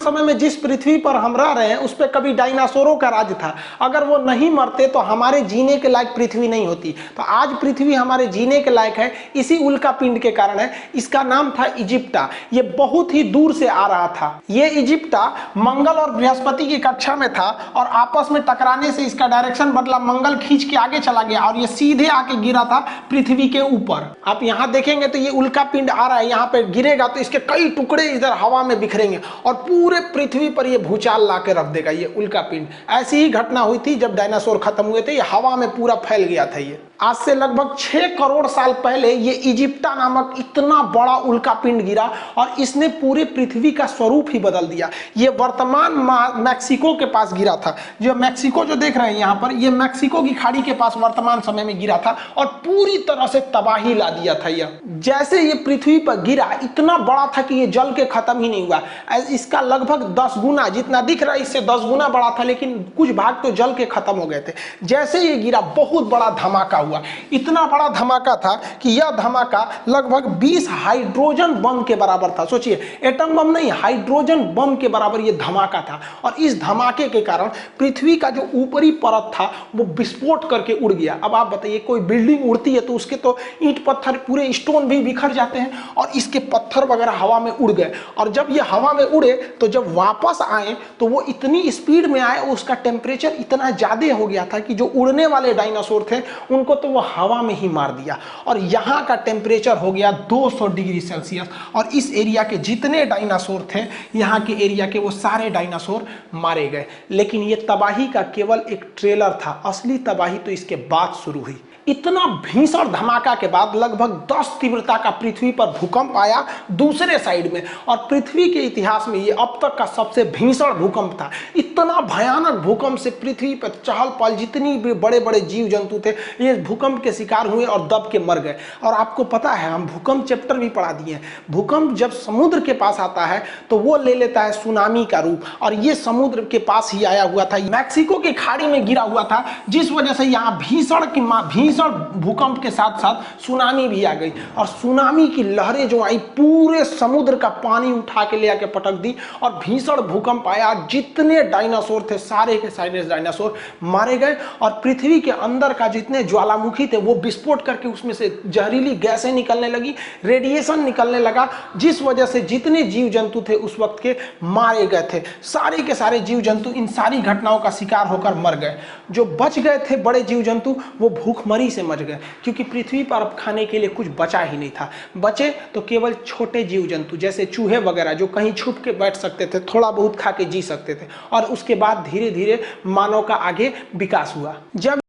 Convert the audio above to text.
समय में जिस पृथ्वी पर हम रह रहे हैं उस पर कभी डायनासोरों का राज था। अगर वो नहीं मरते तो हमारे जीने के लायक पृथ्वी नहीं होती। तो आज पृथ्वी हमारे जीने के लायक है इसी उल्का पिंड के कारण है। इसका नाम था इजिप्टा। ये बहुत ही दूर से आ रहा था। ये इजिप्टा मंगल और बृहस्पति की कक्षा में था और आपस में टकराने से इसका डायरेक्शन बदला, मंगल खींच के आगे चला गया और ये सीधे आके गिरा था पृथ्वी के ऊपर। आप यहाँ देखेंगे तो ये उल्का पिंड आ रहा है, यहाँ पे गिरेगा तो इसके कई टुकड़े इधर हवा में बिखरेंगे और पूरे पृथ्वी पर ये भूचाल ला के रख देगा। ये उल्का पिंड ऐसी ही घटना हुई थी जब डायनासोर खत्म हुए थे। ये हवा में पूरा फैल गया था। ये आज से लगभग 6 करोड़ साल पहले ये इजिप्टा नामक इतना बड़ा उल्का पिंड गिरा और इसने पूरे पृथ्वी का स्वरूप ही बदल दिया। ये वर्तमान मैक्सिको के पास गिरा था। जो मैक्सिको जो देख रहे हैं यहाँ पर, ये मैक्सिको की खाड़ी के पास वर्तमान समय में गिरा था और पूरी तरह से तबाही ला दिया था। यह जैसे ये पृथ्वी पर गिरा इतना बड़ा था कि ये जल के खत्म ही नहीं हुआ। इसका लगभग 10 गुना, जितना दिख रहा है इससे 10 गुना बड़ा था, लेकिन कुछ भाग तो जल के खत्म हो गए थे। जैसे ये गिरा बहुत बड़ा धमाका हुआ। इतना बड़ा धमाका था कि यह धमाका लगभग 20 हाइड्रोजन बम के बराबर था। सोचिए, एटम बम नहीं, हाइड्रोजन बम के बराबर यह धमाका था। और इस धमाके के कारण पृथ्वी का जो ऊपरी परत था वो विस्फोट करके उड़ गया। अब आप बताइए, कोई बिल्डिंग उड़ती है तो उसके तो ईंट पत्थर पूरे स्टोन भी बिखर जाते हैं और इसके पत्थर वगैरह हवा में उड़ गए। और जब ये हवा में उड़े तो जब वापस आए तो वो इतनी स्पीड में आए, उसका टेम्परेचर इतना ज्यादा हो गया था कि जो उड़ने वाले डायनासोर थे उनको तो वो हवा में ही मार दिया। और यहाँ का टेम्परेचर हो गया 200 डिग्री सेल्सियस। और इस एरिया के जितने डायनासोर थे, यहाँ के एरिया के, वो सारे डायनासोर मारे गए। लेकिन ये तबाही का केवल एक ट्रेलर था। असली तबाही तो इसके बाद शुरू हुई। इतना भीषण धमाका के बाद लगभग 10 तीव्रता का पृथ्वी पर भूकंप आया दूसरे साइड में। और पृथ्वी के इतिहास में ये अब तक का सबसे भीषण भूकंप था। इतना भयानक भूकंप से पृथ्वी पर चहल पहल, जितनी भी बड़े बड़े जीव जंतु थे ये भूकंप के शिकार हुए और दब के मर गए। और आपको पता है, हम भूकंप चैप्टर भी पढ़ा दिए हैं। भूकंप जब समुद्र के पास आता है तो वो ले लेता है सुनामी का रूप। और ये समुद्र के पास ही आया हुआ था, मैक्सिको की खाड़ी में गिरा हुआ था, जिस वजह से यहाँ भीषण भूकंप के साथ साथ सुनामी भी आ गई। और सुनामी की लहरें जो आई, पूरे समुद्र का पानी उठा के ले आके पटक दी और भीषण भूकंप आया। जितने डायनासोर थे सारे के सारे डायनासोर मारे गए। और पृथ्वी के अंदर का जितने ज्वालामुखी थे वो विस्फोट करके उसमें से जहरीली गैसें निकलने लगी, रेडिएशन निकलने लगा, जिस वजह से जितने जीव जंतु थे उस वक्त के मारे गए थे। सारे के सारे जीव जंतु इन सारी घटनाओं का शिकार होकर मर गए। जो बच गए थे बड़े जीव जंतु वो भूखमरी से मर गए, क्योंकि पृथ्वी पर अब खाने के लिए कुछ बचा ही नहीं था। बचे तो केवल छोटे जीव जंतु जैसे चूहे वगैरह, जो कहीं छुप के बैठ सकते थे, थोड़ा बहुत खा के जी सकते थे। और उसके बाद धीरे धीरे मानव का आगे विकास हुआ। जब